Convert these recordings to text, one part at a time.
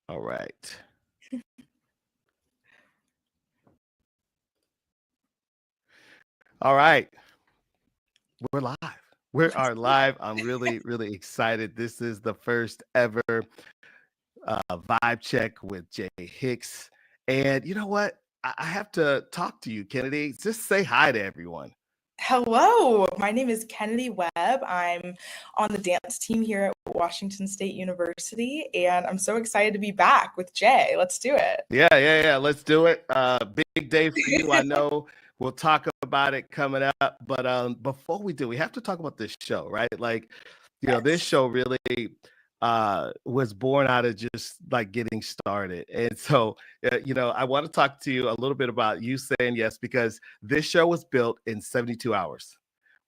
All right. All right. We're live. We are live. I'm really, really excited. This is the first ever vibe check with Jay Hicks. And you know what? I have to talk to you, Kennedy. Just say hi to everyone. Hello, my name is Kennedy Webb. I'm on the dance team here at Washington State University, and I'm so excited to be back with Jay. Let's do it. Yeah. Let's do it. Big day for you. I know we'll talk about it coming up. But before we do, we have to talk about this show, right? Like, this Yes. show really was born out of just like getting started. And so, I want to talk to you a little bit about you saying yes, because this show was built in 72 hours.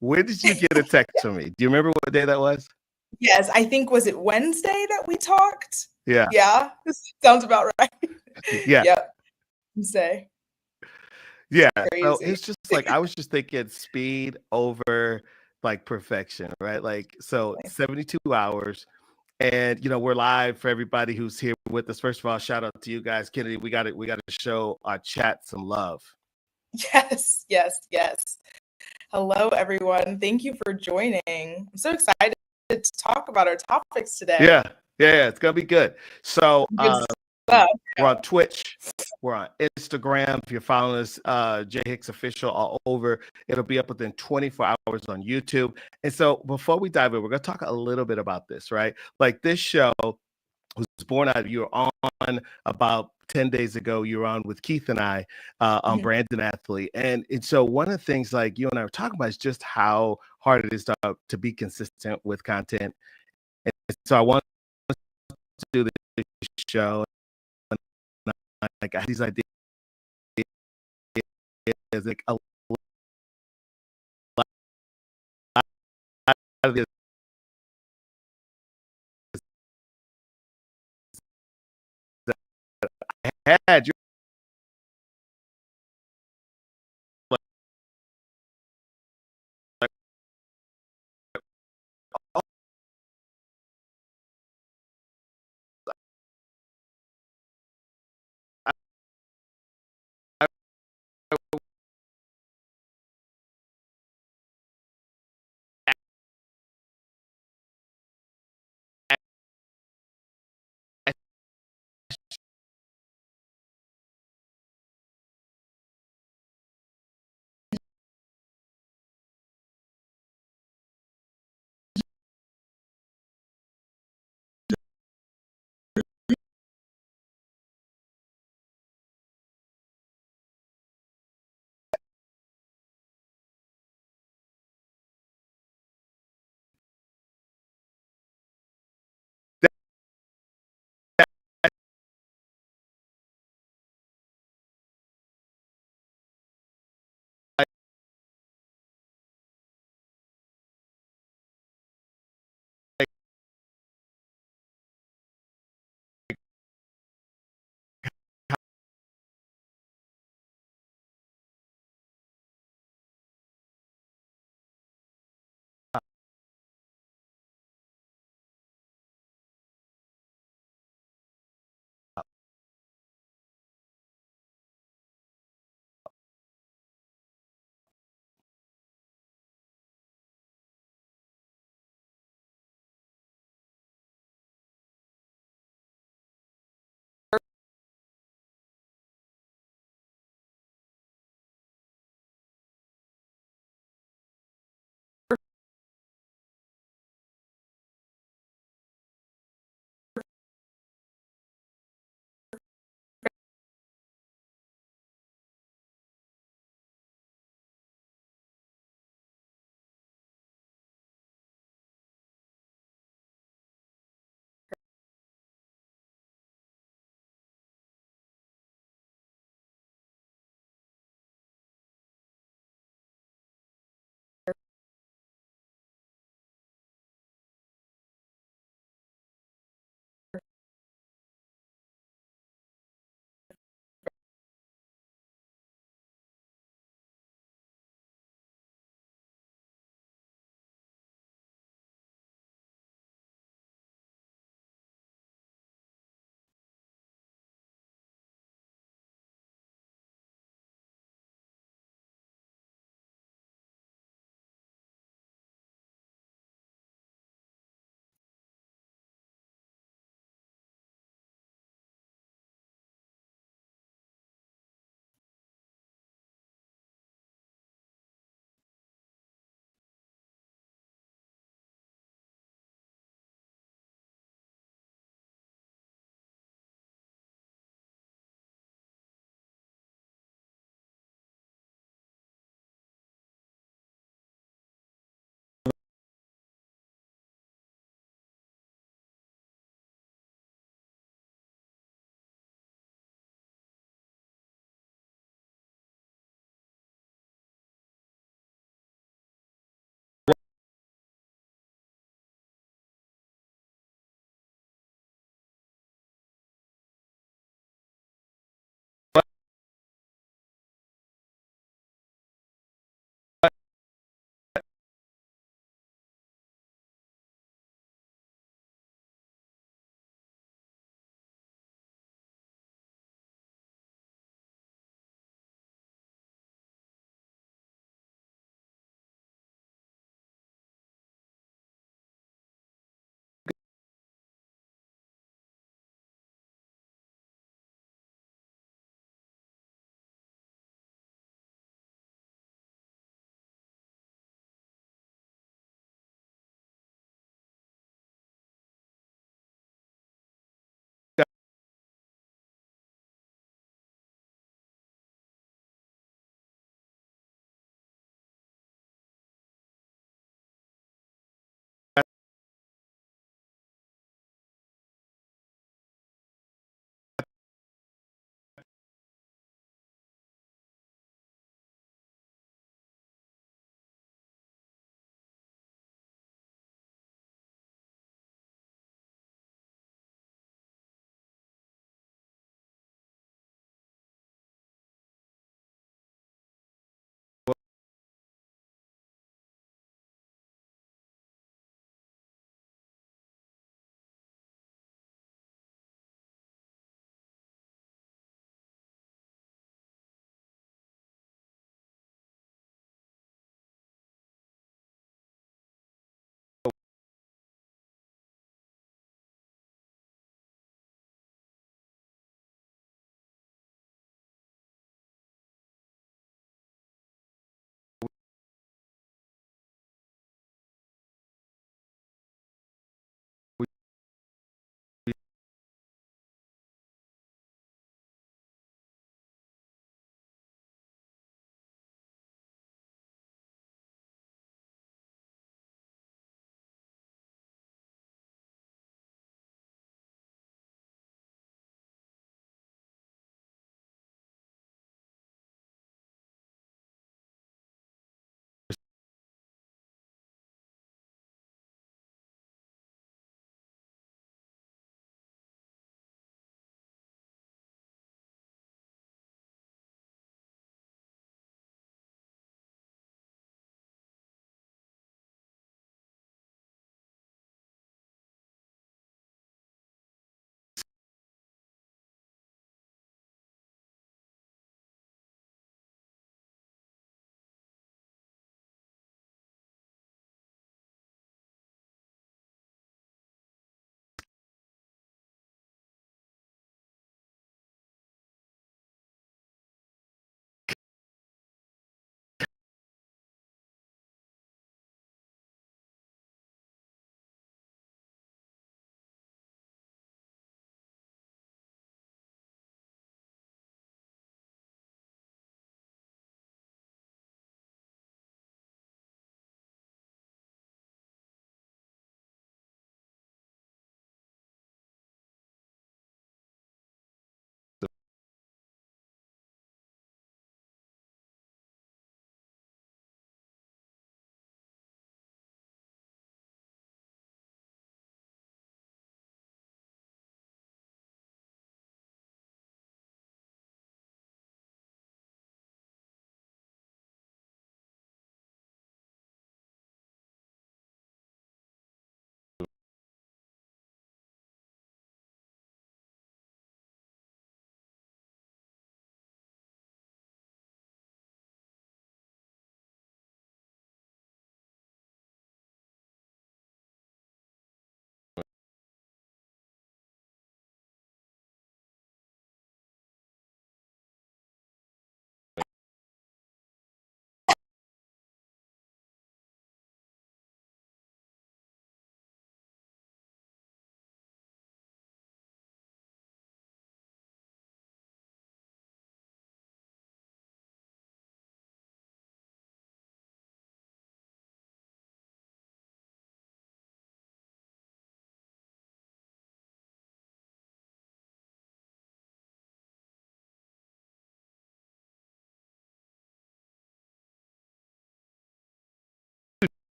When did you get a text from me? Do you remember what day that was? Yes, I think was it Wednesday that we talked? Yeah. Yeah, this sounds about right. Yeah. Yep, Wednesday. Yeah, so Crazy. it's just like I was just thinking speed over like perfection, right? Like so 72 hours and we're live for everybody who's here with us. First of all, shout out to you guys. Kennedy, we got to show our chat some love. Yes. Hello, everyone. Thank you for joining. I'm so excited to talk about our topics today. Yeah, it's gonna be good. So Good stuff. we're on Twitch, we're on Instagram. If you're following us, J Hicks Official all over. It'll be up within 24 hours on YouTube. And so before we dive in, we're gonna talk a little bit about this, right? Like this show was born out of you were on about 10 days ago. You were on with Keith and I on Mhm. Brandon Athlete. And so one of the things like you and I were talking about is just how hard it is to be consistent with content. And so I want to do this show. And like I have these ideas like a lot of this that I had. You're like, oh,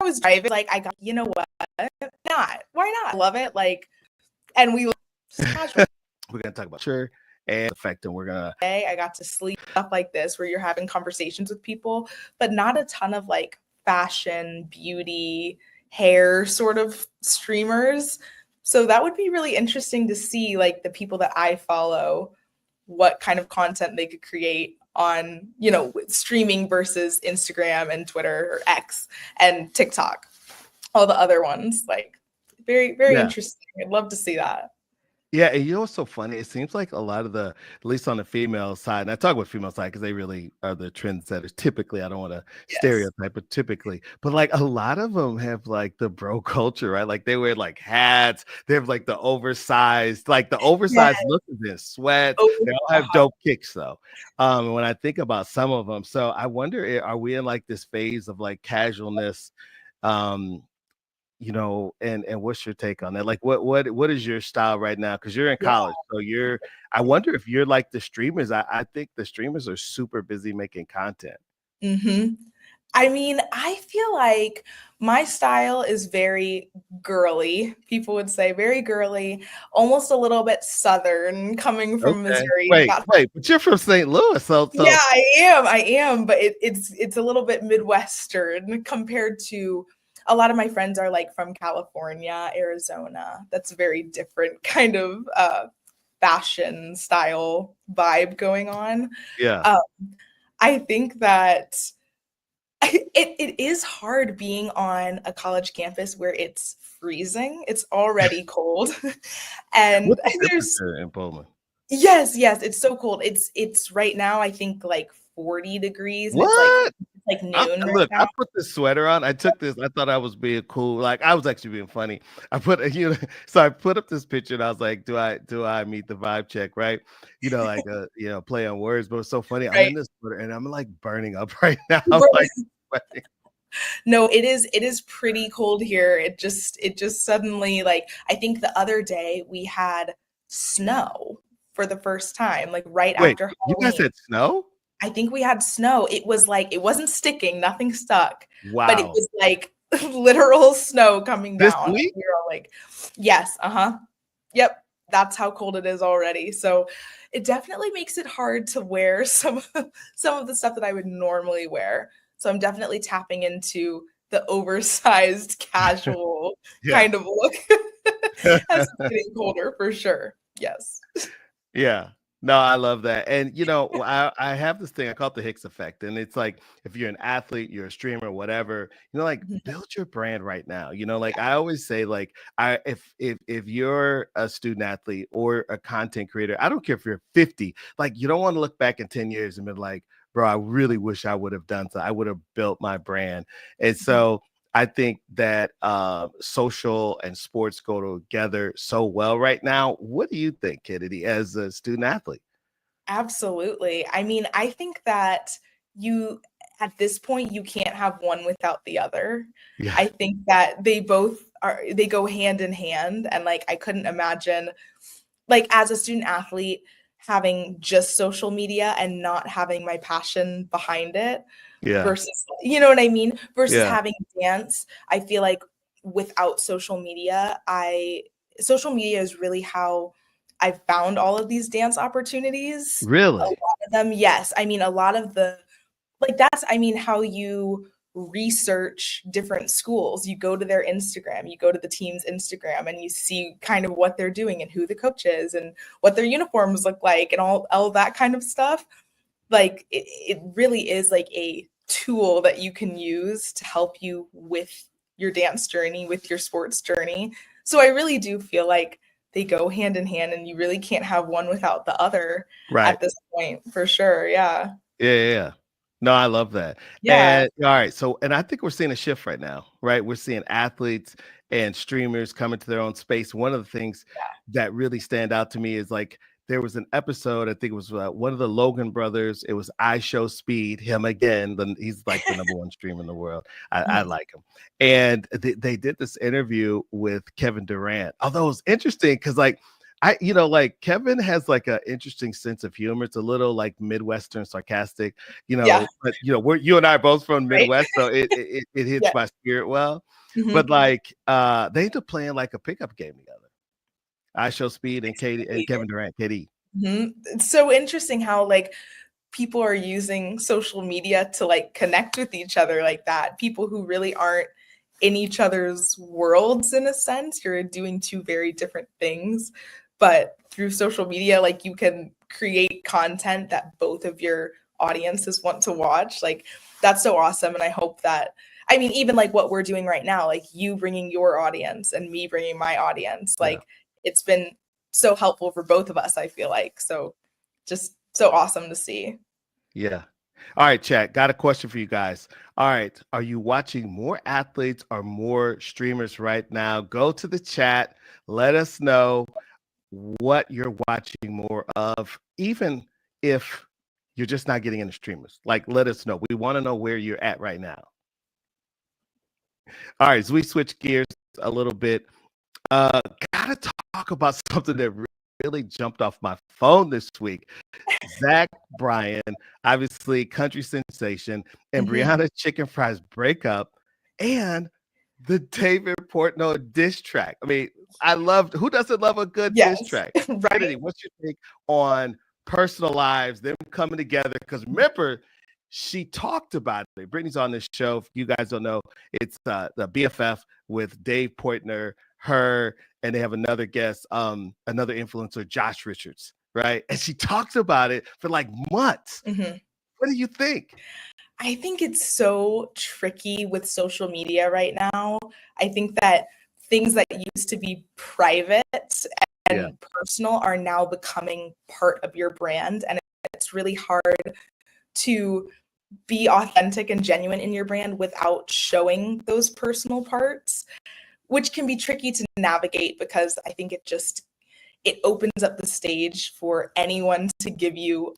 was driving, like, I got, you know what? Not. Why not? Love it. Like, and we just casual. We're gonna talk about sure and effect, and we're gonna. I got to sleep, stuff like this, where you're having conversations with people, but not a ton of like fashion, beauty, hair sort of streamers. So that would be really interesting to see, like, the people that I follow, what kind of content they could create on, you know, streaming versus Instagram and Twitter or X and TikTok, all the other ones. Like, very, very interesting. I'd love to see that. Yeah, and you know what's so funny? It seems like a lot of the, at least on the female side, and I talk about female side because they really are the trendsetters. Typically, I don't want to stereotype, but typically, but like a lot of them have like the bro culture, right? Like they wear like hats, they have like the oversized look of this sweats. They all have dope kicks though. When I think about some of them, so I wonder, are we in like this phase of like casualness? You know, and what's your take on that? Like, what is your style right now? Because you're in college, so you're. I wonder if you're like the streamers. I think the streamers are super busy making content. I mean, I feel like my style is very girly. People would say very girly, almost a little bit Southern, coming from Missouri. Wait, but you're from St. Louis, so yeah, I am, but it's a little bit Midwestern compared to. A lot of my friends are like from California, Arizona. That's a very different kind of fashion style vibe going on. Yeah. I think that it is hard being on a college campus where it's freezing. It's already cold. And what's the temperature in Pullman? Yes, it's so cold. It's right now, I think, like 40 degrees. And What? It's like noon right Look, now. I put this sweater on. I took this. I thought I was being cool. Like I was actually being funny. I put so I put up this picture and I was like, do I meet the vibe check, right? You know, like play on words, but it's so funny. I'm in this sweater and I'm like burning up right now. I'm like sweating. No, it is pretty cold here. It just suddenly, like, I think the other day we had snow for the first time, like after Halloween. You guys had snow? I think we had snow. It was like, it wasn't sticking, nothing stuck. Wow. But it was like literal snow coming down. This week? We were all like, yes, yep, that's how cold it is already. So it definitely makes it hard to wear some of the stuff that I would normally wear. So I'm definitely tapping into the oversized casual kind of look as it's getting colder for sure. Yes. Yeah. No, I love that. And I have this thing I call it the Hicks Effect. And it's like if you're an athlete, you're a streamer, whatever, like build your brand right now. Like I always say, like if you're a student athlete or a content creator, I don't care if you're 50, like you don't want to look back in 10 years and be like, bro, I really wish I would have done so. I would have built my brand. And so I think that social and sports go together so well right now. What do you think, Kennedy, as a student athlete? Absolutely. I mean, I think that at this point, you can't have one without the other. Yeah. I think that they go hand in hand. And like, I couldn't imagine, like, as a student athlete, having just social media and not having my passion behind it. Yeah. Versus, you know what I mean? Versus having dance. I feel like without social media is really how I found all of these dance opportunities. Really? A lot of them, yes. I mean, a lot of that's how you research different schools. You go to their Instagram, you go to the team's Instagram, and you see kind of what they're doing and who the coach is and what their uniforms look like and all that kind of stuff. Like it really is like a tool that you can use to help you with your dance journey, with your sports journey. So I really do feel like they go hand in hand and you really can't have one without the other at this point, for sure. Yeah. Yeah. No, I love that. Yeah. And, all right. So, and I think we're seeing a shift right now, right? We're seeing athletes and streamers come into their own space. One of the things that really stand out to me is like, there was an episode, I think it was one of the Logan brothers. It was IShowSpeed, him again. He's like the number one streamer in the world. I like him. And they did this interview with Kevin Durant. Although it was interesting because like like Kevin has like an interesting sense of humor. It's a little like Midwestern sarcastic, Yeah, but you and I are both from right? Midwest, so it hits Yeah. my spirit well. But Mhm. like they end up playing like a pickup game together. IShowSpeed and Katie and Kevin Durant, KD. Mhm. It's so interesting how like people are using social media to like connect with each other like that. People who really aren't in each other's worlds in a sense. You're doing two very different things, but through social media, like you can create content that both of your audiences want to watch. Like that's so awesome. And I hope that, I mean, even like what we're doing right now, like you bringing your audience and me bringing my audience, Yeah. like it's been so helpful for both of us, I feel like. So just so awesome to see. Yeah. All right, chat. Got a question for you guys. All right. Are you watching more athletes or more streamers right now? Go to the chat. Let us know what you're watching more of, even if you're just not getting into streamers. Like, let us know. We want to know where you're at right now. All right. So we switch gears a little bit. Uh, Gotta talk about something that really jumped off my phone this week. Zach Bryan, obviously country sensation, and Mhm. Brianna Chicken Fries breakup, and the David Portnoy diss track. I mean, who doesn't love a good diss Yes, track? right? Kennedy, what's your take on personal lives, them coming together? Because remember, she talked about it. Brittany's on this show. If you guys don't know, it's the BFF with Dave Portner, her, and they have another guest, another influencer, Josh Richards, right? And she talks about it for like months. Mhm. What do you think? I think it's so tricky with social media right now. I think that things that used to be private Yeah, and personal are now becoming part of your brand, and it's really hard to be authentic and genuine in your brand without showing those personal parts, which can be tricky to navigate because I think it opens up the stage for anyone to give you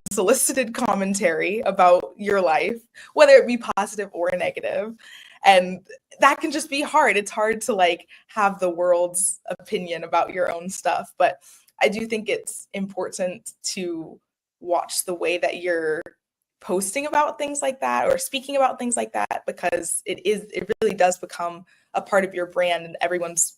unsolicited commentary about your life, whether it be positive or negative. And that can just be hard. It's hard to like have the world's opinion about your own stuff. But I do think it's important to watch the way that you're posting about things like that or speaking about things like that because it really does become a part of your brand and everyone's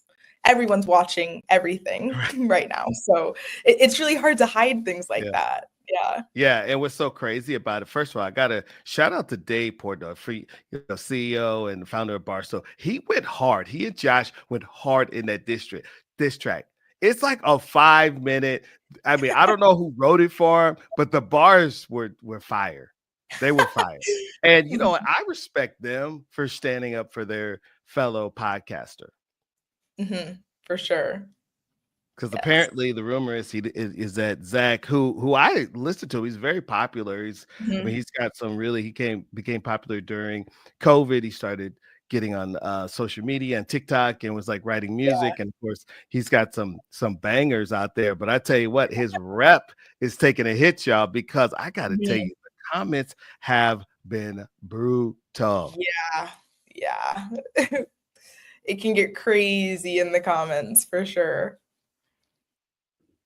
watching everything right. right now. So it's really hard to hide things like Yeah. that. Yeah. Yeah, and what's so crazy about it? First of all, I gotta shout out to Dave Portnoy, CEO and founder of Barstool. He went hard. He and Josh went hard in that diss track. It's like a 5 minute. I mean, I don't know who wrote it for him, but the bars were fire. They were fire. And you know what? I respect them for standing up for their fellow podcaster. For sure. Because Yes. apparently the rumor is that Zach, who I listened to, he's very popular. I mean, Mhm. he's got some really became popular during COVID. He started getting on social media and TikTok and was like writing Yeah. music. And of course, he's got some bangers out there. But I tell you what, his rep is taking a hit, y'all, because I gotta tell Mhm. you, the comments have been brutal. Yeah. Yeah. It can get crazy in the comments for sure.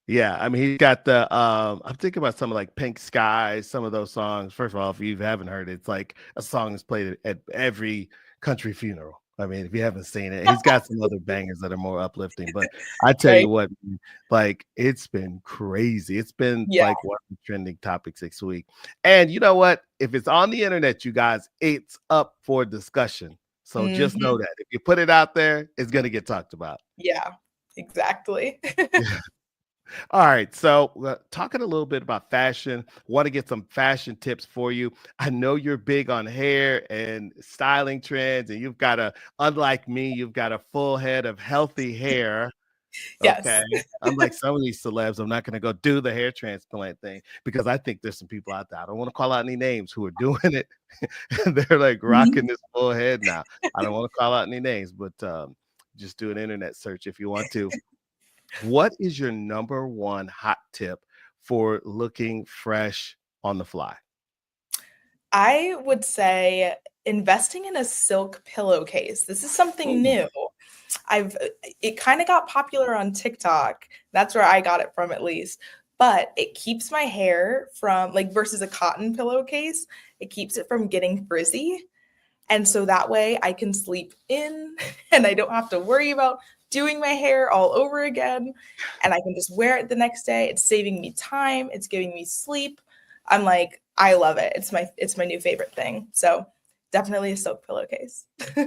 Yeah, I mean, he got I'm thinking about some of like Pink Skies, some of those songs. First of all, if you haven't heard it, it's like a song that's played at every country funeral. I mean, if you haven't seen it, he's got some other bangers that are more uplifting. But I tell Right. you what, man, like it's been crazy. It's been Yeah. like one of the trending topics this week. And you know what? If it's on the internet, you guys, it's up for discussion. So just know Mhm. that if you put it out there, it's gonna get talked about. Yeah. Exactly. All right, so talking a little bit about fashion, want to get some fashion tips for you. I know you're big on hair and styling trends, and unlike me, you've got a full head of healthy hair. Okay. Yes. Unlike some of these celebs, I'm not going to go do the hair transplant thing because I think there's some people out there. I don't want to call out any names who are doing it. And they're like Mhm. rocking this full head now. I don't want to call out any names, but just do an internet search if you want to. What is your number one hot tip for looking fresh on the fly? I would say investing in a silk pillowcase. This is something Ooh, new. it kind of got popular on TikTok. That's where I got it from, at least. But it keeps my hair from, like, versus a cotton pillowcase, it keeps it from getting frizzy. And so that way I can sleep in and I don't have to worry about doing my hair all over again. And I can just wear it the next day. It's saving me time. It's giving me sleep. I'm like, I love it. It's my new favorite thing. So definitely a silk pillowcase.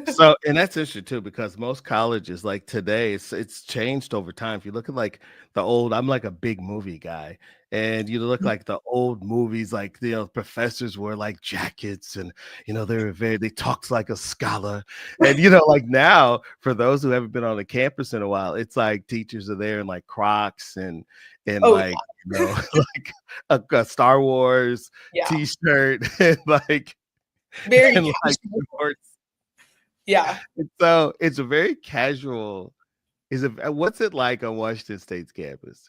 So, and that's interesting too, because most colleges like today, it's changed over time. If you look at like the old, I'm like a big movie guy, and you look like the old movies, like professors wore like jackets, and they talked like a scholar, and like now for those who haven't been on the campus in a while, it's like teachers are there in like Crocs and like like a Star Wars t-shirt and like. Very and like shorts. Yeah. So it's a very casual. What's it like on Washington State's campus?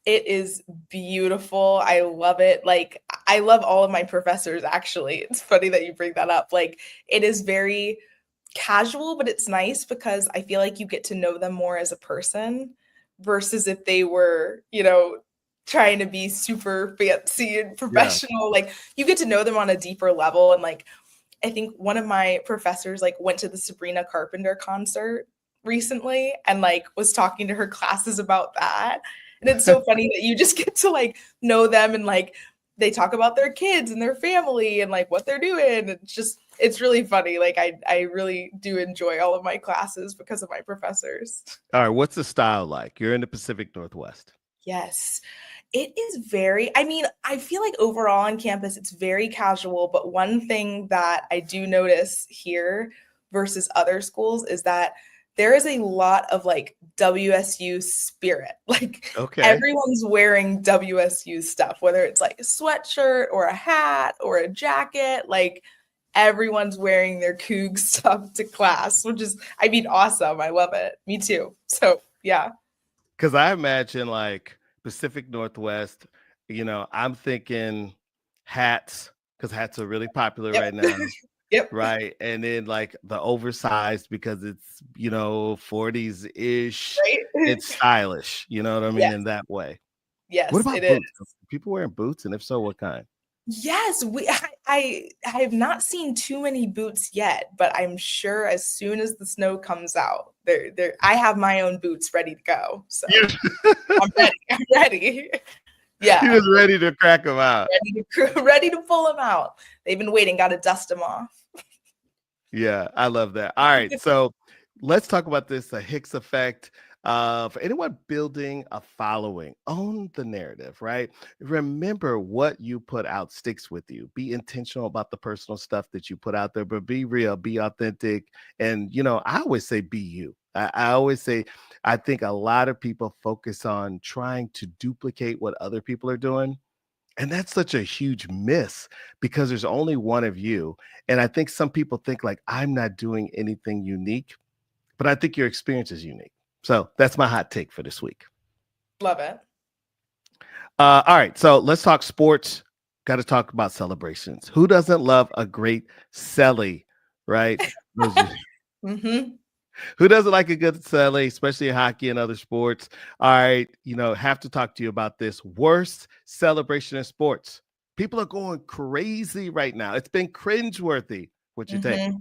It is beautiful. I love it. Like, I love all of my professors, actually. It's funny that you bring that up. Like, it is very casual, but it's nice because I feel like you get to know them more as a person versus if they were, trying to be super fancy and professional. Yeah. Like, you get to know them on a deeper level. And like, I think one of my professors like went to the Sabrina Carpenter concert recently and like was talking to her classes about that. And it's so funny that you just get to like know them and like they talk about their kids and their family and like what they're doing. It's really funny. Like I really do enjoy all of my classes because of my professors. All right. What's the style like? You're in the Pacific Northwest. Yes. It is I feel like overall on campus, it's very casual. But one thing that I do notice here versus other schools is that there is a lot of like WSU spirit. Like everyone's wearing WSU stuff, whether it's like a sweatshirt or a hat or a jacket, like everyone's wearing their Coug stuff to class, which is, awesome. I love it. Me too. So yeah. Because I imagine like Pacific Northwest, I'm thinking hats, because hats are really popular right now. Yep. Right. And then like the oversized because it's, 40s ish. Right? It's stylish. You know what I mean? Yes. In that way. Yes. What about boots? Are people wearing boots? And if so, what kind? Yes, I have not seen too many boots yet, but I'm sure as soon as the snow comes out, I have my own boots ready to go. So I'm ready. Yeah. He was ready to crack them out. Ready to pull them out. They've been waiting, got to dust them off. Yeah, I love that. All right. So let's talk about this, the Hicks Effect. For anyone building a following, own the narrative, right? Remember what you put out sticks with you. Be intentional about the personal stuff that you put out there, but be real, be authentic. And, I always say be you. I always say, I think a lot of people focus on trying to duplicate what other people are doing. And that's such a huge miss because there's only one of you. And I think some people think like, I'm not doing anything unique, but I think your experience is unique. So that's my hot take for this week. Love it. All right. So let's talk sports. Got to talk about celebrations. Who doesn't love a great celly, right? Mm-hmm. Who doesn't like a good celly, especially in hockey and other sports? All right. Have to talk to you about this worst celebration in sports. People are going crazy right now. It's been cringeworthy. What's your take?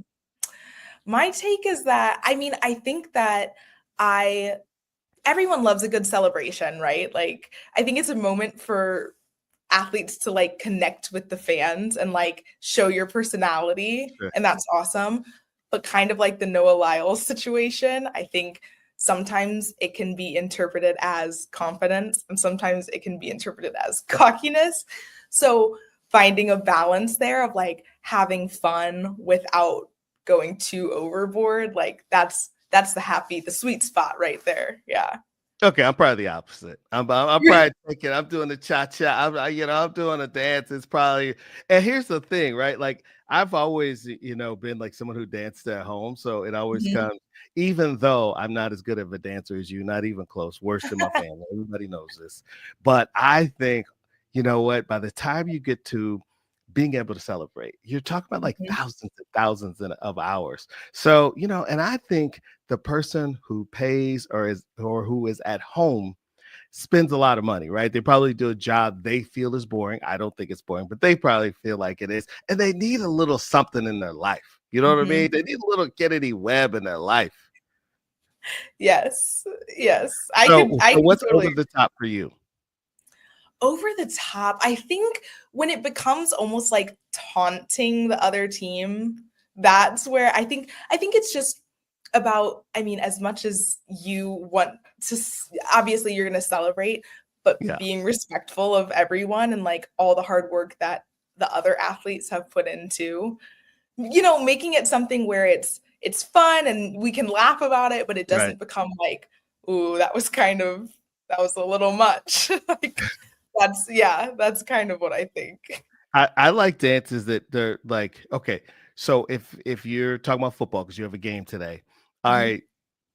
My take is that, I think that everyone loves a good celebration, right? Like, I think it's a moment for athletes to like connect with the fans and like show your personality. Sure. And that's awesome. But kind of like the Noah Lyles situation, I think sometimes it can be interpreted as confidence and sometimes it can be interpreted as cockiness. So finding a balance there of like having fun without going too overboard, like that's the sweet spot right there. Yeah. Okay, I'm probably the opposite. I'm probably thinking I'm doing the cha-cha. I'm doing a dance. It's probably, and here's the thing, right? Like I've always, been like someone who danced at home. So it always comes, even though I'm not as good of a dancer as you, not even close, worse than my family. Everybody knows this. But I think, you know what, by the time you get to being able to celebrate. You're talking about like Mhm. thousands and thousands of hours. So, and I think the person who pays or who is at home spends a lot of money, right? They probably do a job they feel is boring. I don't think it's boring, but they probably feel like it is. And they need a little something in their life. You know what I Mhm. mean? They need a little Kennedy Webb in their life. Yes. Yes. So I can what's totally over the top for you? over the top. I think when it becomes almost like taunting the other team, that's where I think it's just about, I mean, as much as you want to obviously you're going to celebrate, but Yeah, being respectful of everyone and like all the hard work that the other athletes have put into, making it something where it's fun and we can laugh about it, but it right. doesn't become like, ooh, that was a little much. Like that's kind of what I think. I like dances that they're like, okay, so if you're talking about football because you have a game today, all Mhm. right.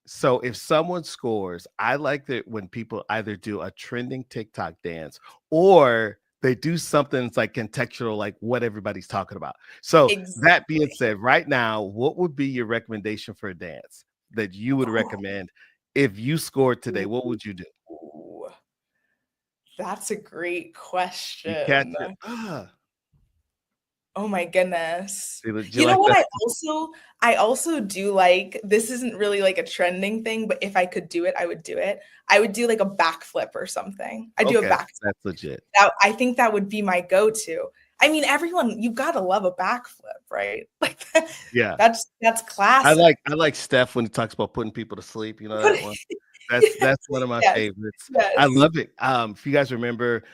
So if someone scores, I like that when people either do a trending TikTok dance or they do something that's like contextual, like what everybody's talking about. So that being Exactly. said, right now, what would be your recommendation for a dance that you would recommend if you scored today? What would you do? Ooh, that's a great You catch question. it. Oh my goodness. Do you You know like what that? I also do like, this isn't really like a trending thing, but if I could do it, I would do it. I would do like a backflip or something. I do a Okay, backflip. that's legit. I think that would be my go-to. I mean, everyone, you've got to love a backflip, right? Like Yeah. that's I classic. like Steph when he talks about putting people to sleep. You know that one? That's one of my Yes, favorites. I yes. love it. If you guys remember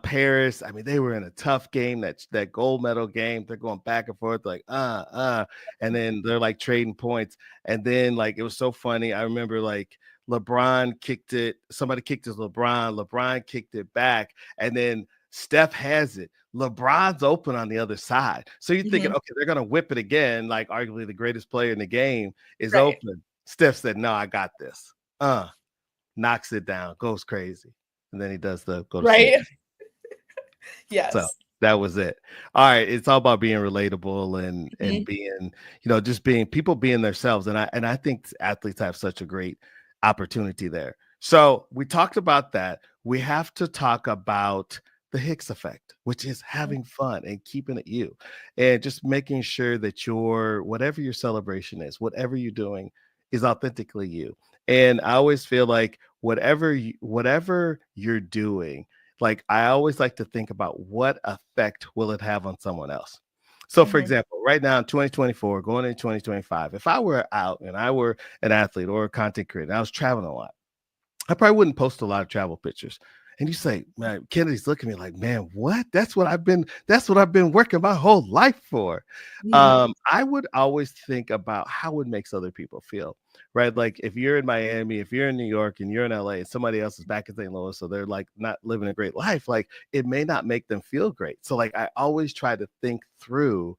Paris, I mean, they were in a tough game, that gold medal game. They're going back and forth, like, and then they're like trading points. And then like it was so funny. I remember like LeBron kicked it, somebody kicked his LeBron kicked it back, and then Steph has it. LeBron's open on the other side. So you're thinking, Mhm. okay, they're gonna whip it again, like arguably the greatest player in the game is Right, open. Steph said, no, I got this. Knocks it down, goes crazy. And then he does the go to sleep. right. So Yes. that was it. All right. It's all about being relatable and Mhm, being, just being people being themselves. And I think athletes have such a great opportunity there. So we talked about that. We have to talk about the Hicks effect, which is mhm, having fun and keeping it you and just making sure that whatever your celebration is, whatever you're doing is authentically you. And I always feel like whatever you're doing, like I always like to think about what effect will it have on someone else. So for mhm, example, right now in 2024, going into 2025, if I were out and I were an athlete or a content creator, and I was traveling a lot, I probably wouldn't post a lot of travel pictures. And you say, man, Kennedy's looking at me like, man, what? That's what I've been working my whole life for. mhm. I would always think about how it makes other people feel, right? Like if you're in Miami, if you're in New York and you're in LA and somebody else is back in St. Louis, so they're like not living a great life, like it may not make them feel great. So like I always try to think through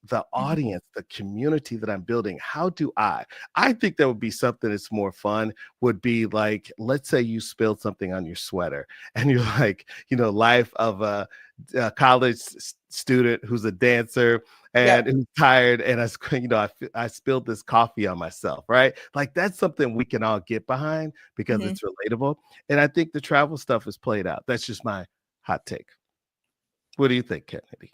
the Mhm. audience, the community that I'm building. How do I think that would be something that's more fun would be like, let's say you spilled something on your sweater and you're like, life of a college student who's a dancer and Yep. who's tired. And I spilled this coffee on myself, right? Like that's something we can all get behind because Mhm. it's relatable. And I think the travel stuff is played out. That's just my hot take. What do you think, Kennedy?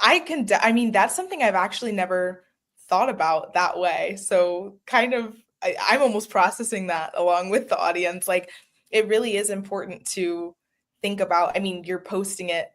I mean, that's something I've actually never thought about that way. So kind of I'm almost processing that along with the audience. Like it really is important to think about, I mean, you're posting it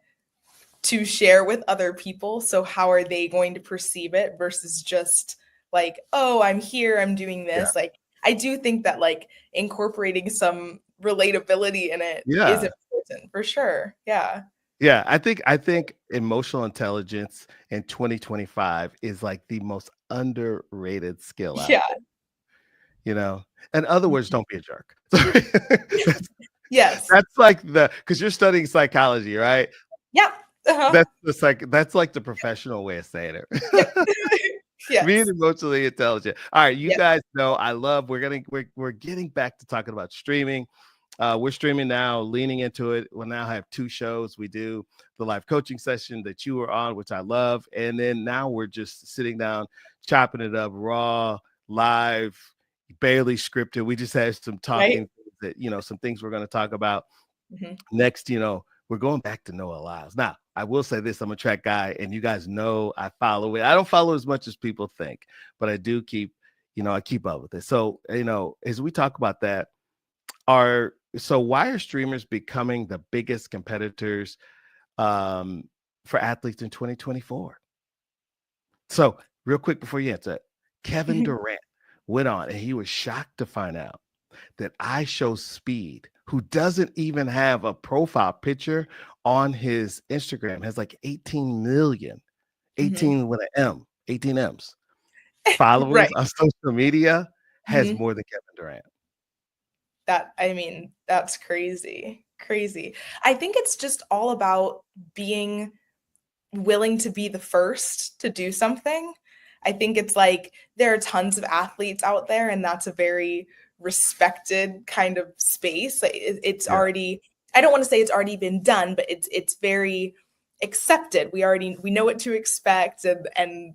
to share with other people. So how are they going to perceive it versus just like, oh, I'm here, I'm doing Yeah. this. Like I do think that like incorporating some relatability in it is Yeah. important for sure. Yeah. Yeah, I think emotional intelligence in 2025 is like the most underrated skill out Yeah. there, you know? In other words, Mhm. don't be a jerk. Sorry. That's Yes. that's like because you're studying psychology, right? Yep. Uh-huh. That's like the professional way of saying it. Yep. Being Yes. emotionally intelligent. All right, you Yes. guys know I love we're getting back to talking about streaming. We're streaming now, leaning into it. We'll now have 2 shows. We do the live coaching session that you were on, which I love. And then now we're just sitting down, chopping it up raw, live, barely scripted. We just had some talking that, some things we're going to talk about. Next, we're going back to Noah Lyles. Now, I will say this, I'm a track guy, and you guys know I follow it. I don't follow as much as people think, but I do keep, I keep up with it. So, as we talk about that, why are streamers becoming the biggest competitors for athletes in 2024? So, real quick before you answer, Kevin Durant went on, and he was shocked to find out that IShowSpeed, who doesn't even have a profile picture on his Instagram, has like 18 million, 18 with an M, 18 M's followers on social media, has more than Kevin Durant. That's crazy. I think it's just all about being willing to be the first to do something. I think it's like there are tons of athletes out there, and that's a very respected kind of space. It's already, I don't want to say it's already been done, but it's very accepted. We know what to expect, and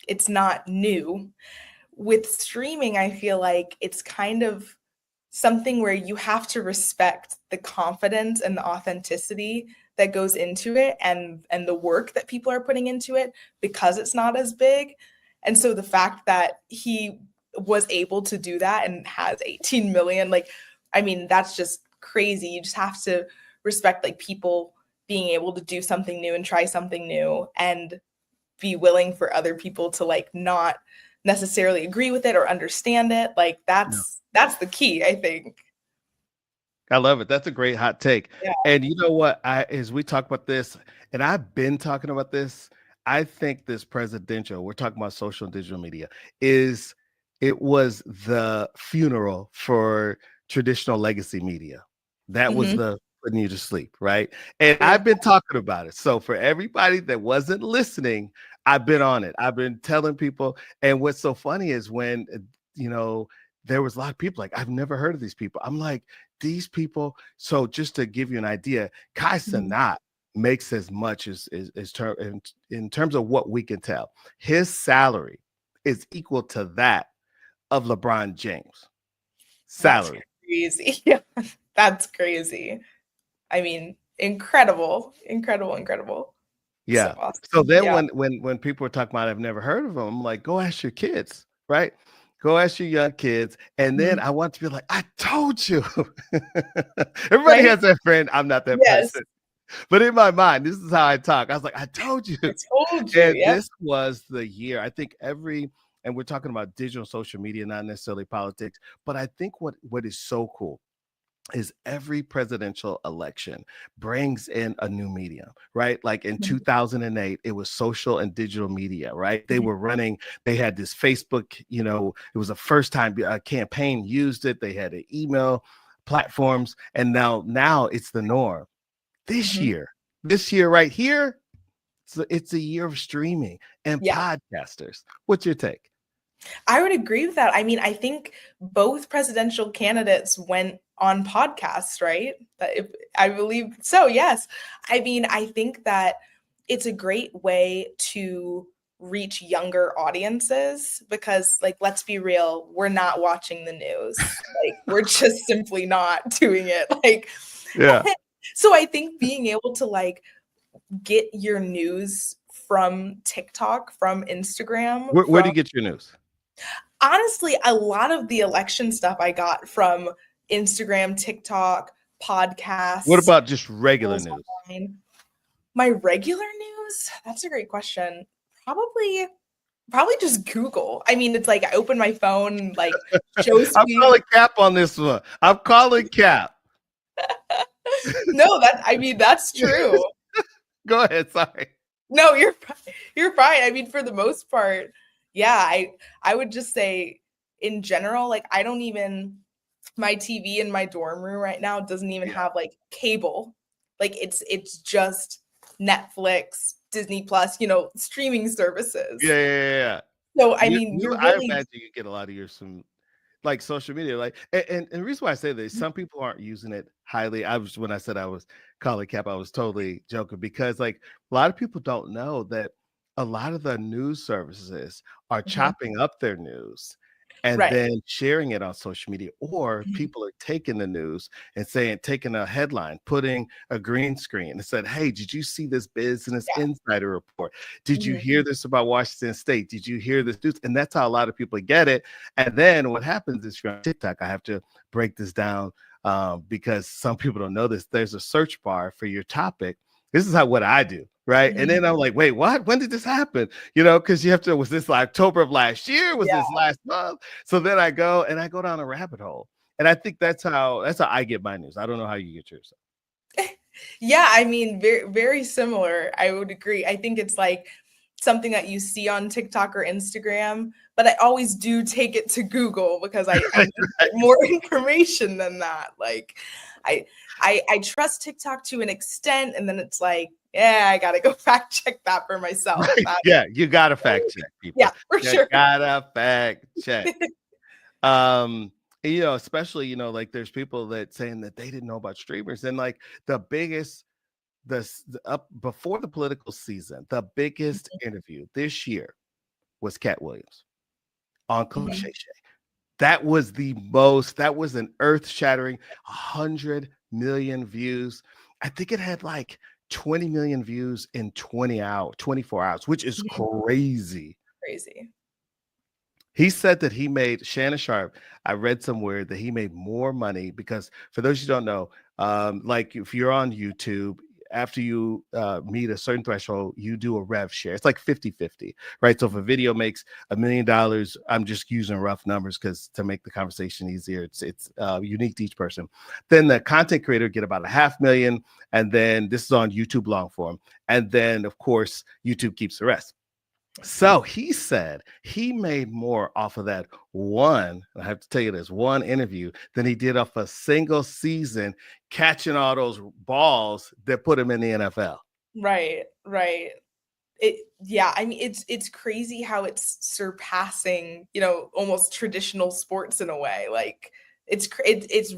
it's not new. With streaming, I feel like it's kind of something where you have to respect the confidence and the authenticity that goes into it, and the work that people are putting into it, because it's not as big. And so the fact that he was able to do that and has 18 million, that's just crazy. You just have to respect people being able to do something new and try something new, and be willing for other people to not necessarily agree with it or understand it. That's the key, I think. I love it. That's a great hot take. Yeah. And you know what? As we talk about this, and I've been talking about this, I think this presidential, we're talking about social and digital media, it was the funeral for traditional legacy media. That was the putting you to sleep, right? And I've been talking about it. So for everybody that wasn't listening, I've been on it. I've been telling people. And what's so funny is when, there was a lot of people like, I've never heard of these people. I'm like, these people. So just to give you an idea, Kai Cenat makes as much as in terms of what we can tell. His salary is equal to that of LeBron James. Salary. That's crazy. Yeah, that's crazy. Incredible. Yeah. So, awesome. So then when people were talking about, I've never heard of them, I'm like, go ask your kids, right? Go ask your young kids. And then I want to be like, I told you. Everybody has that friend. I'm not that person. But in my mind, this is how I talk. I was like, I told you. And this was the year. I think and we're talking about digital social media, not necessarily politics. But I think what is so cool is every presidential election brings in a new medium, right? Like in 2008, it was social and digital media, right? They were running, they had this Facebook, it was the first time a campaign used it. They had email platforms, and now it's the norm. This year right here, it's a year of streaming and podcasters. What's your take? I would agree with that. I think both presidential candidates went on podcasts, right? I believe so, yes. I think that it's a great way to reach younger audiences, because let's be real, we're not watching the news. We're just simply not doing it. So I think being able to get your news from TikTok, from Instagram. Where do you get your news? Honestly, a lot of the election stuff I got from Instagram, TikTok, podcasts. What about just regular news? My regular news? That's a great question. Probably just Google. It's I open my phone, ShowSpeed. I'm calling Cap on this one. I'm calling Cap. No, that's true. Go ahead. Sorry. No, you're fine. For the most part, yeah, I would just say in general, I don't even, my TV in my dorm room right now doesn't even have cable. It's just Netflix, Disney Plus, streaming services. Yeah. So I imagine you get a lot of your like social media, like, and the reason why I say this, some people aren't using it highly. When I said I was calling cap, I was totally joking, because like a lot of people don't know that a lot of the news services are Mhm. chopping up their news and Right. then sharing it on social media, or Mhm. people are taking the news and taking a headline, putting a green screen and said, hey, did you see this Business Yeah. Insider report? Did you Mhm. hear this about Washington State? Did you hear this news? And that's how a lot of people get it. And then what happens is, if you're on TikTok, I have to break this down, because some people don't know this. There's a search bar for your topic. This is what I do, right? And Mhm. then I'm like, wait, what? When did this happen? You know, because you have to, was this like October of last year? Was Yeah. this last month? So then I go down a rabbit hole. And I think that's how I get my news. I don't know how you get yours. Yeah, I mean, very, very similar. I would agree. I think it's like something that you see on TikTok or Instagram, but I always do take it to Google because I need to get more information than that. Like, I, I trust TikTok to an extent, and then it's like, yeah, I gotta go fact check that for myself. Right. Yeah, you gotta fact check Yeah, people. for You sure. gotta fact check. Um, you know, especially, you know, like there's people that saying that they didn't know about streamers, and like the biggest, up before the political season, the biggest interview this year was Cat Williams on Club Shay Mhm. Shay. That was an earth-shattering 100 million views. I think it had like 20 million views in 24 hours, which is Mhm. crazy. Crazy. He said that he made, Shannon Sharp, I read somewhere that he made more money because, for those who don't know, like if you're on YouTube, after you meet a certain threshold, you do a rev share. It's like 50-50, right? So if a video makes $1 million, I'm just using rough numbers because to make the conversation easier, it's unique to each person. Then the content creator get about $500,000, and then this is on YouTube long form. And then, of course, YouTube keeps the rest. So he said he made more off of that one, I have to tell you this, one interview than he did off a single season catching all those balls that put him in the NFL. Right, right. Yeah, I mean, it's crazy how it's surpassing, almost traditional sports in a way. Like it's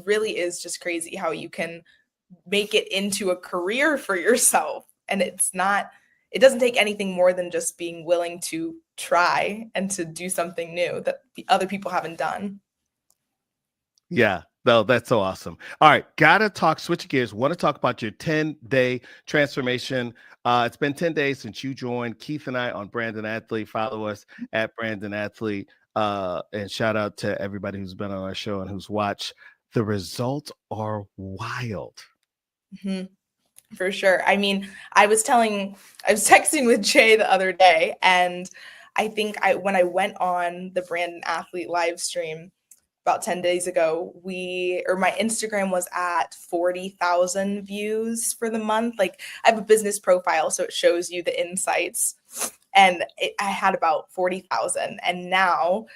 really is just crazy how you can make it into a career for yourself. And it doesn't take anything more than just being willing to try and to do something new that the other people haven't done. Yeah, no, that's so awesome. All right, gotta talk, switch gears. Want to talk about your 10-day transformation. It's been 10 days since you joined Keith and I on Brandon Athlete. Follow us at Brandon Athlete. And shout out to everybody who's been on our show and who's watched. The results are wild. Mhm. For sure. I mean, I was texting with Jay the other day, and I think when I went on the Brandon Athlete live stream about 10 days ago, my Instagram was at 40,000 views for the month. Like, I have a business profile, so it shows you the insights. And I had about 40,000. And now,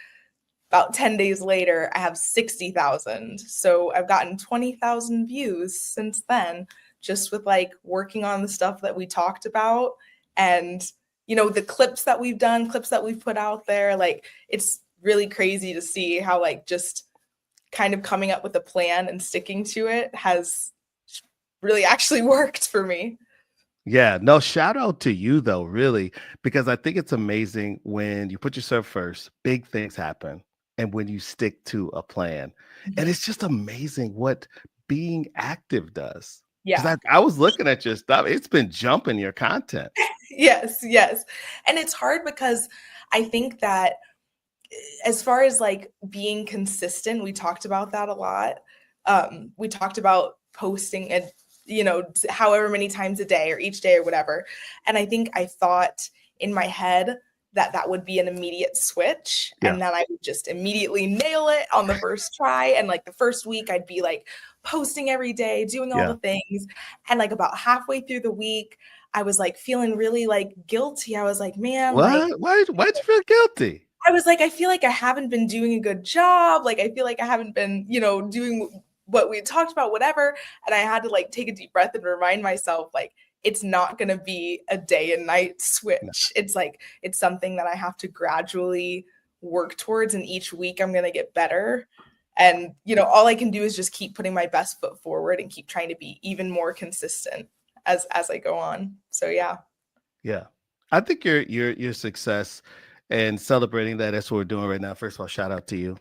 about 10 days later, I have 60,000. So I've gotten 20,000 views since then, just with like working on the stuff that we talked about, and the clips that we've done, clips that we've put out there. Like, it's really crazy to see how like just kind of coming up with a plan and sticking to it has really actually worked for me. Yeah, no, shout out to you though, really, because I think it's amazing when you put yourself first, big things happen, and when you stick to a plan. And Mhm. it's just amazing what being active does. Because Yeah. I was looking at your stuff, it's been jumping your content. Yes, yes. And it's hard because I think that as far as like being consistent, we talked about that a lot. We talked about posting and however many times a day or each day or whatever. And I think I thought in my head that that would be an immediate switch, Yeah. and that I would just immediately nail it on the first try. And like the first week, I'd be like posting every day, doing all Yeah. the things. And like about halfway through the week, I was like feeling really like guilty. I was like, man, like What? Why'd you feel guilty? I was like, I feel like I haven't been doing a good job. Like, I feel like I haven't been, doing what we talked about, whatever. And I had to like take a deep breath and remind myself, like, it's not going to be a day and night No. switch. It's like, it's something that I have to gradually work towards, and each week I'm going to get better. And, all I can do is just keep putting my best foot forward and keep trying to be even more consistent as I go on. So, yeah. Yeah. I think your success and celebrating that's what we're doing right now. First of all, shout out to you.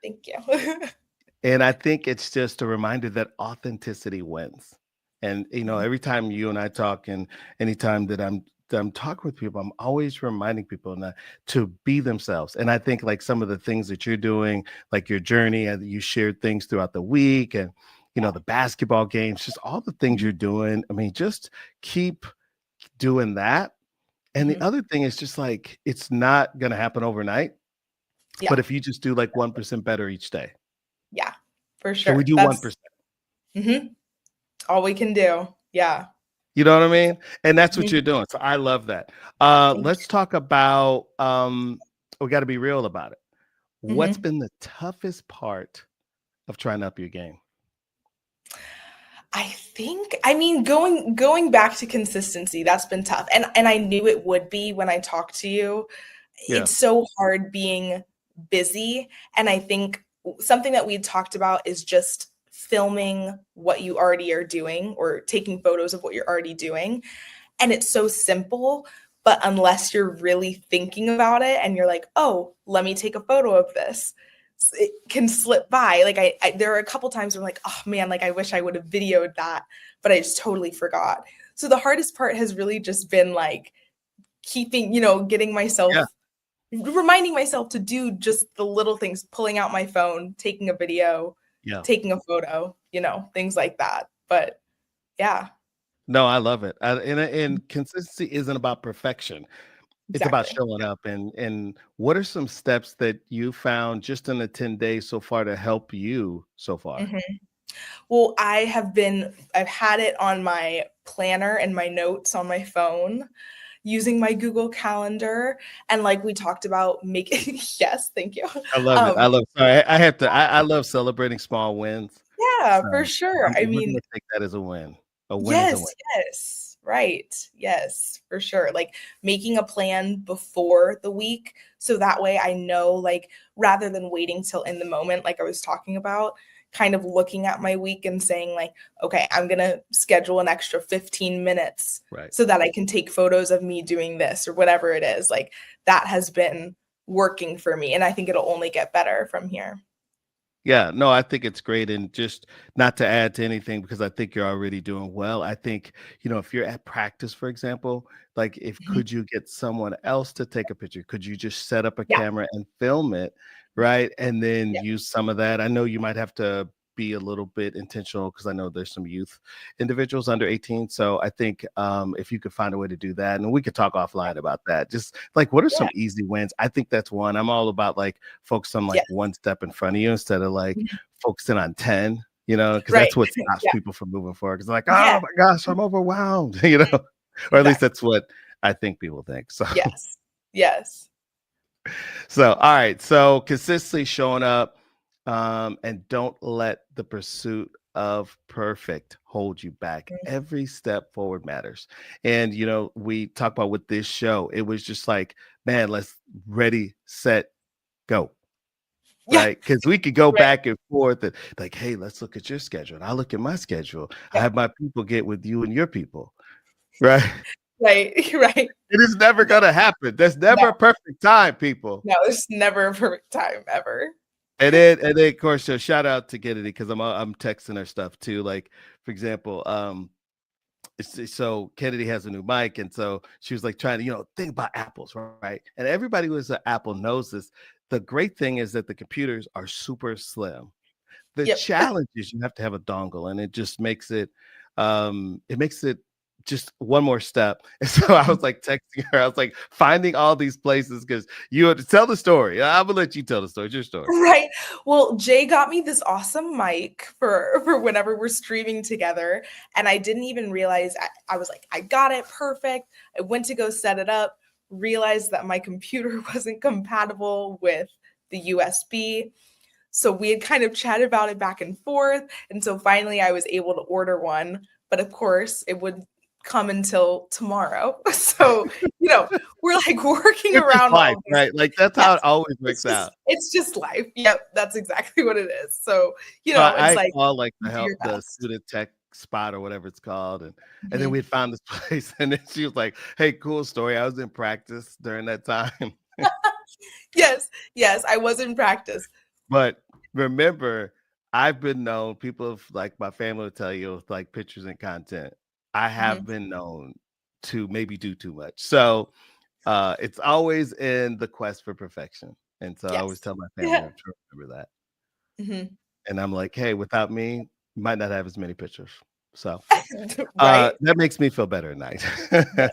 Thank you. And I think it's just a reminder that authenticity wins. And every time you and I talk, and anytime that I'm talking with people, I'm always reminding people to be themselves. And I think like some of the things that you're doing, like your journey, and you shared things throughout the week, and the basketball games, just all the things you're doing. I mean, just keep doing that. And the other thing is just like, it's not going to happen overnight, Yeah. but if you just do like 1% better each day. Yeah, for sure. Can we do 1%? All we can do. Yeah. You know what I mean? And that's what you're doing. So I love that. Let's talk about, we got to be real about it. What's been the toughest part of trying to up your game? I mean, going back to consistency, that's been tough. And I knew it would be when I talked to you. Yeah. It's so hard being busy. And I think something that we talked about is just filming what you already are doing, or taking photos of what you're already doing. And it's so simple, but unless you're really thinking about it and you're like, oh, let me take a photo of this, it can slip by. Like there are a couple times where I'm like, oh man, like I wish I would have videoed that, but I just totally forgot. So the hardest part has really just been like keeping, getting myself, reminding myself to do just the little things, pulling out my phone, taking a video, taking a photo, things like that. But yeah. No, I love it. And consistency isn't about perfection. It's about showing up. And what are some steps that you found just in the 10 days so far to help you so far? Well, I've had it on my planner and my notes on my phone, using my Google Calendar. And like we talked about, yes, thank you. I love it. Sorry, I love celebrating small wins. Yeah, for sure. We're gonna take that as a win. A win is a win. Yes, right. Yes, for sure. Like making a plan before the week, so that way I know, like, rather than waiting till in the moment, like I was talking about, kind of looking at my week and saying like, okay, I'm going to schedule an extra 15 minutes so that I can take photos of me doing this or whatever it is. Like that has been working for me. And I think it'll only get better from here. Yeah, no, I think it's great. And just not to add to anything, because I think you're already doing well. I think, if you're at practice, for example, like could you get someone else to take a picture? Could you just set up a camera and film it? Right. And then use some of that. I know you might have to be a little bit intentional, because I know there's some youth individuals under 18. So I think if you could find a way to do that, and we could talk offline about that, just like what are some easy wins? I think that's one. I'm all about like focus on like one step in front of you instead of like focusing on 10, because that's what stops people from moving forward. Because like, oh my gosh, I'm overwhelmed, or at least that's what I think people think. So yes. So, all right. So consistently showing up, and don't let the pursuit of perfect hold you back. Every step forward matters. And, we talk about with this show, it was just like, man, let's ready, set, go. Right. Because we could go back and forth and like, hey, let's look at your schedule. And I look at my schedule. I have my people get with you and your people. Right. Right. It is never going to happen. There's never a perfect time, people. No, there's never a perfect time ever. And then of course, so shout out to Kennedy, because I'm texting her stuff too. Like, for example, so Kennedy has a new mic, and so she was like trying to, think about apples, right? And everybody who's an Apple knows this. The great thing is that the computers are super slim. The challenge is you have to have a dongle, and it just makes it just one more step. And so I was like texting her, I was like finding all these places, because you have to tell the story. I'm gonna let you tell the story. It's your story. Right. Well, Jay got me this awesome mic for whenever we're streaming together. And I didn't even realize, I was like, I got it perfect. I went to go set it up, realized that my computer wasn't compatible with the USB. So we had kind of chatted about it back and forth. And so finally I was able to order one. But of course, it would come until tomorrow. So, we're like working It's just around all life, of these. right? Like that's how Yes, it always works out. it's just life. Yep, that's exactly what it is. So, So it's I like called like you do your the best. student tech spot or whatever it's called, and then Mhm. we found this place, and then she was like, "Hey, cool story. I was in practice during that time." Yes, yes, I was in practice. But remember, I've been known, people of like my family will tell you with like pictures and content, I have Mhm. been known to maybe do too much. So it's always in the quest for perfection. And so I always Yes. tell my family Yeah. to remember that. Mhm. And I'm like, hey, without me, you might not have as many pictures. So Right? that makes me feel better at night. Yes.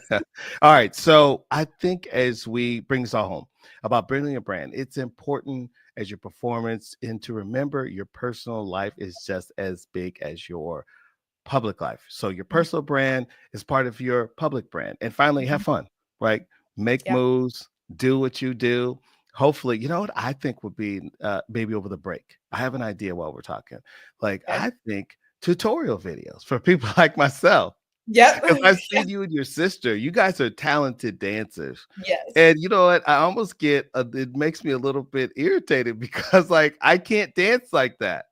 All right. So I think as we bring this all home about building a brand, it's important as your performance and to remember your personal life is just as big as your public life. So your Mhm. personal brand is part of your public brand. And finally, have Mhm. fun, right? Make Yeah. moves, do what you do. Hopefully, you know what I think would be maybe over the break. I have an idea while we're talking. Like, Okay. I think tutorial videos for people like myself. Yep. Because I've Yeah. seen you and your sister. You guys are talented dancers. Yes. And you know what? I almost get it makes me a little bit irritated because like I can't dance like that.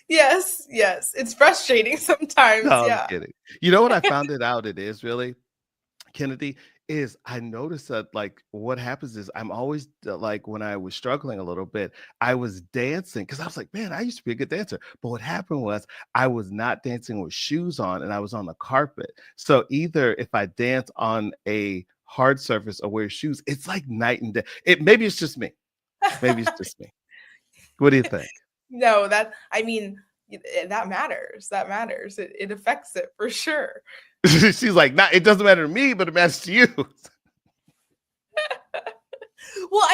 Yes. Yes. It's frustrating sometimes. No, I'm Yeah. kidding. You know what I found it out it is really, Kennedy, is I noticed that like what happens is I'm always like when I was struggling a little bit, I was dancing because I was like, man, I used to be a good dancer. But what happened was I was not dancing with shoes on and I was on the carpet. So either if I dance on a hard surface or wear shoes, it's like night and day. Maybe it's just me. Maybe it's just me. What do you think? No, that matters. That matters. It affects it for sure. She's like, not it doesn't matter to me, but it matters to you. Well,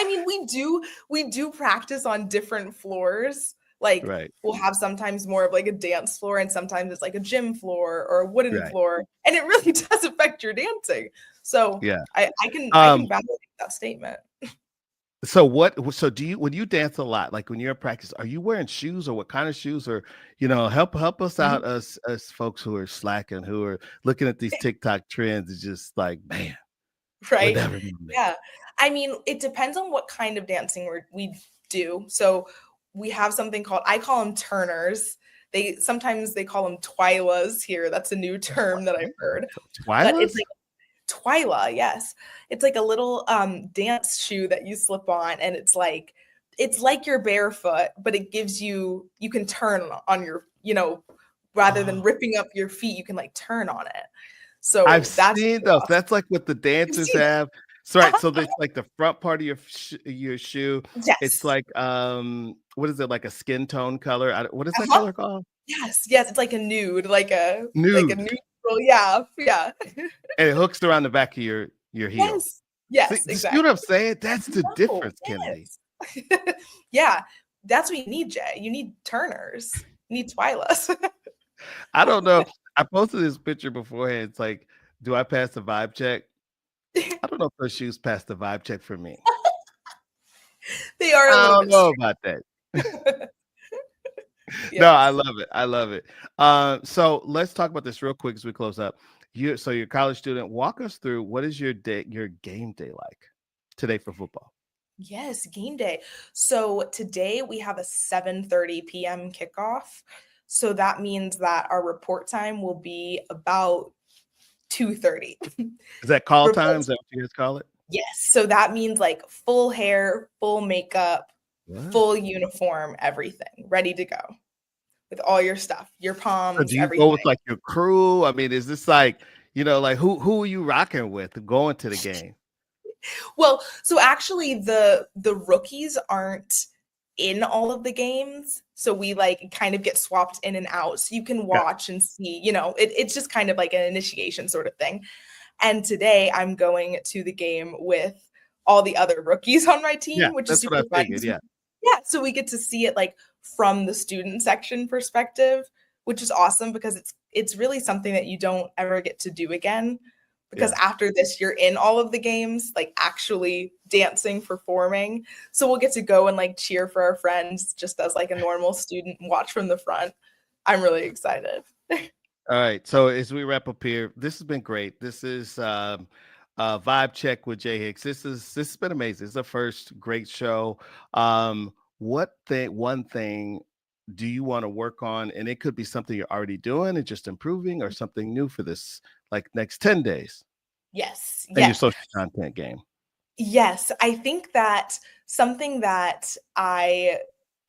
we do practice on different floors. Like Right, we'll have sometimes more of like a dance floor and sometimes it's like a gym floor or a wooden right. floor. And it really does affect your dancing. So Yeah. I can validate that statement. So do you when you dance a lot, like when you're in practice, are you wearing shoes or what kind of shoes or help us Mhm. out us folks who are slacking, who are looking at these TikTok trends, is just like, man, we're Right? never gonna make Yeah. It depends on what kind of dancing we do. So we have something called I call them turners. They call them twilas here. That's a new term that I've heard. it. But it's Twilas? like Twila, yes. It's like a little dance shoe that you slip on and it's like you're barefoot, but it gives you can turn on your, rather than Oh, ripping up your feet, you can like turn on it. I've So that's seen really those. awesome. That's like what the You've dancers seen it. have. So right, so there's like the front part of your shoe. It's Yes. like what is it, like a skin tone color? What is that Uh-huh. color called? Yes, yes, it's like a nude, like a Nude. neutral, yeah, yeah. And it hooks around the back of your heel. Yes, See, yes, you see what I'm exactly. saying? That's the No, difference, Kennedy. yes. Yeah, that's what you need, Jay. You need turners. You need Twilas. I don't know. I posted this picture beforehand. It's like, do I pass the vibe check? I don't know if those shoes pass the vibe check for me. They are a I little don't bit know about that. strange. No, I Yes. love it. I love it. So let's talk about this real quick as we close up. You're a college student. Walk us through what is your game day like today for football? Yes, game day. So today we have a 7:30 p.m. kickoff. So that means that our report time will be about 2:30. Is that call Report. time? Is that what you guys call it? Yes. So that means like full hair, full makeup, What? full uniform, everything ready to go with all your stuff, your So palms, do you go everything. with like your crew? I mean, is this like, like who are you rocking with going to the game? Well, so actually the rookies aren't in all of the games. So we like kind of get swapped in and out. So you can Got watch and see, it's just kind of like an initiation sort of thing. And today I'm going to the game with all the other rookies on my Yeah, team, which is that's what I super fun. figured. Yeah. Yeah, so we get to see it like from the student section perspective, which is awesome because it's really something that you don't ever get to do again. Because Yeah. after this, you're in all of the games, like actually dancing, performing. So we'll get to go and like cheer for our friends just as like a normal student and watch from the front. I'm really excited. All right. So as we wrap up here, this has been great. This is Vibe Check with Jay Hicks. This has been amazing. It's the first great show. One thing do you want to work on? And it could be something you're already doing and just improving, or something new for this like next 10 days Yes, in your yes. social content game. Yes, I think that something that I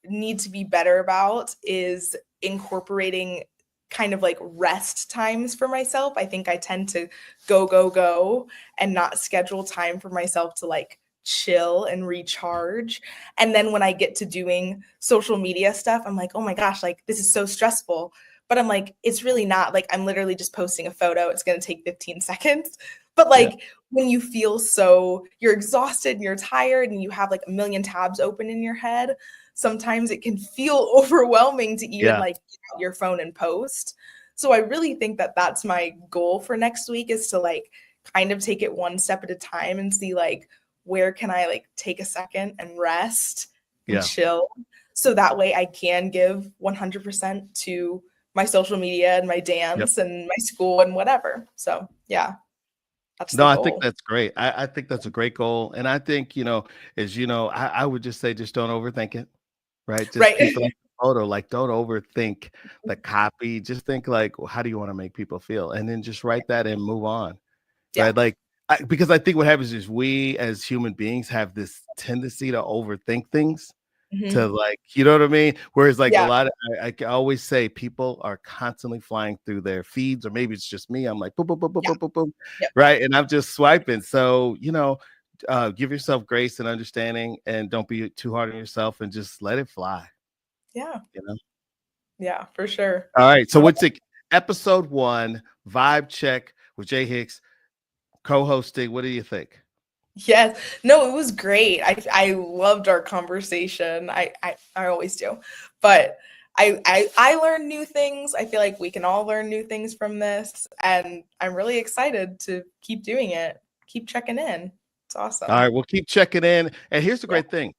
need to be better about is incorporating kind of like rest times for myself. I think I tend to go, go, go and not schedule time for myself to like chill and recharge. And then when I get to doing social media stuff, I'm like, oh my gosh, like this is so stressful. But I'm like, it's really not. Like, I'm literally just posting a photo. It's going to take 15 seconds. But Yeah. like, when you feel so, you're exhausted and you're tired and you have like a million tabs open in your head, sometimes it can feel overwhelming to even Yeah. like get out your phone and post. So I really think that that's my goal for next week, is to like kind of take it one step at a time and see like where can I like take a second and rest and Yeah. chill, so that way I can give 100% to my social media and my Yep. dance and my school and whatever. So yeah, that's No, the I think goal. that's great. I think that's a great goal. And I think, I would just say just don't overthink it, right? Just Right. people like the photo, like don't overthink the copy. Just think like, well, how do you want to make people feel? And then just write that and move on. Yeah. Right. Like, because I think what happens is we as human beings have this tendency to overthink things, to Mhm. like, you know what I mean? Whereas like a Yeah. lot of, I can always say people are constantly flying through their feeds, or maybe it's just me. I'm like, boom, boom, boom, boom, Yeah. boom, boom, boom. Yep. Right. And I'm just swiping. So, give yourself grace and understanding, and don't be too hard on yourself, and just let it fly. Yeah. You know? Yeah, for sure. All right. So Well, what's it? Episode 1, Vibe Check with Jay Hicks, co-hosting. What do you think? yes. No, it was great. I loved our conversation. I always do. But I learned new things. I feel like we can all learn new things from this, and I'm really excited to keep doing it. Keep checking in. It's All awesome. right, we'll keep checking in. And here's the Yeah. great thing.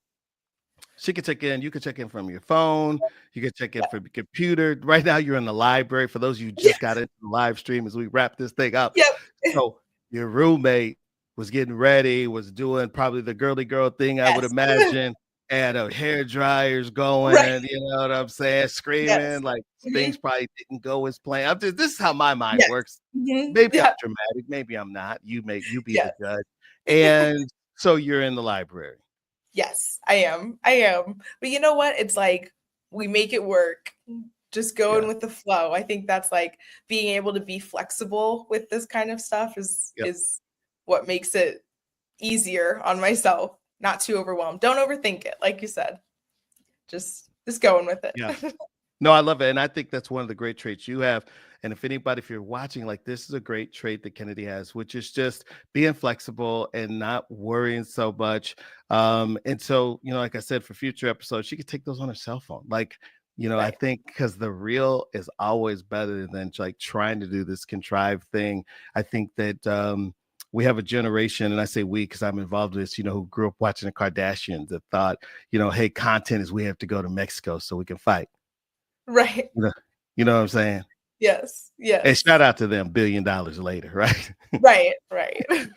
She can check in. You can check in from your phone. You can check in Yeah. from your computer. Right now, you're in the library. For those of you who just got Yes. into the live stream as we wrap this thing up. Yep. So your roommate was getting ready, was doing probably the girly girl thing, I would Yes. imagine, and a hair dryer's Right. going, you know what I'm saying? Screaming, Yes. like things Mhm. probably didn't go as planned. This is how my mind Yes. works. Mhm. Maybe I'm Yeah. dramatic, maybe I'm not. You be the Yes. judge. And so you're in the library. Yes, I am. I am. But you know what? It's like we make it work. Just going Yeah. with the flow. I think that's like being able to be flexible with this kind of stuff Yep. is what makes it easier on myself. Not too overwhelmed. Don't overthink it, like you said. Just going with Yeah. it. No, I love it. And I think that's one of the great traits you have. And if you're watching, like this is a great trait that Kennedy has, which is just being flexible and not worrying so much. And so, like I said, for future episodes, she could take those on her cell phone. Like, I Right. think because the real is always better than like trying to do this contrived thing. I think that we have a generation, and I say we because I'm involved in this, who grew up watching the Kardashians, that thought, hey, content is we have to go to Mexico so we can fight. Right. You know, you know what I'm saying? Yes. And Yes. shout out to them, $1 billion later, right? Right. Right. Yes.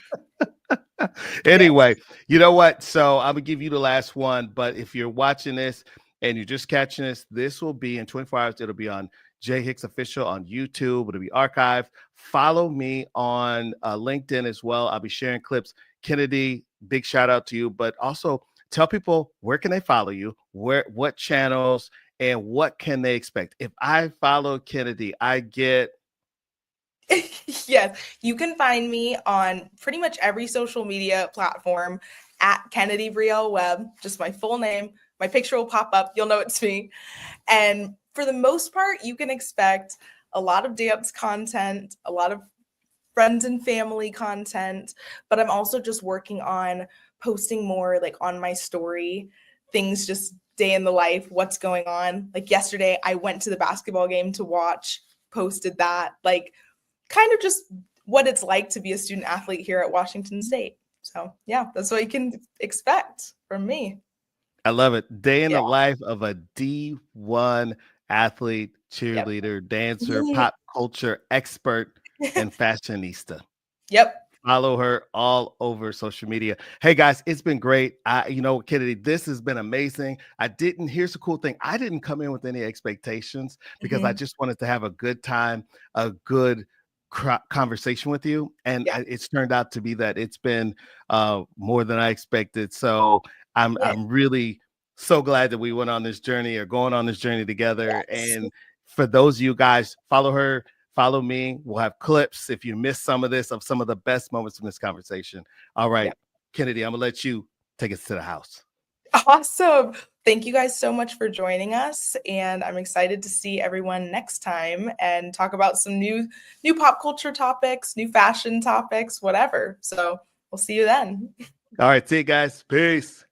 Anyway, you know what? So I'm gonna give you the last one. But if you're watching this and you're just catching this will be in 24 hours. It'll be on Jay Hicks Official on YouTube. It'll be archived. Follow me on LinkedIn as well. I'll be sharing clips. Kennedy, big shout out to you. But also tell people where can they follow you, what channels, and what can they expect. If I follow Kennedy, I get Yes, you can find me on pretty much every social media platform at Kennedy Brielle Webb, just my full name. My picture will pop up. You'll know it's me. And for the most part, you can expect a lot of dance content, a lot of friends and family content, but I'm also just working on posting more like on my story, things just day in the life, what's going on. Like yesterday, I went to the basketball game to watch, posted that. Like kind of just what it's like to be a student athlete here at Washington State. So yeah, that's what you can expect from me. I love it. Day in Yeah. the life of a D1 athlete cheerleader, dancer, pop culture expert, and fashionista. Yep. Follow her all over social media. Hey guys, it's been great. Kennedy, this has been amazing. Here's the cool thing. I didn't come in with any expectations because I just wanted to have a good time, a good conversation with you. And it's turned out to be that it's been more than I expected. So I'm really so glad that we went on this journey or going on this journey together. Yes. And for those of you guys, follow her. Follow me. We'll have clips if you missed some of this, of some of the best moments from this conversation. All right, Kennedy, I'm going to let you take us to the house. Awesome. Thank you guys so much for joining us. And I'm excited to see everyone next time and talk about some new pop culture topics, new fashion topics, whatever. So we'll see you then. All right. See you guys. Peace.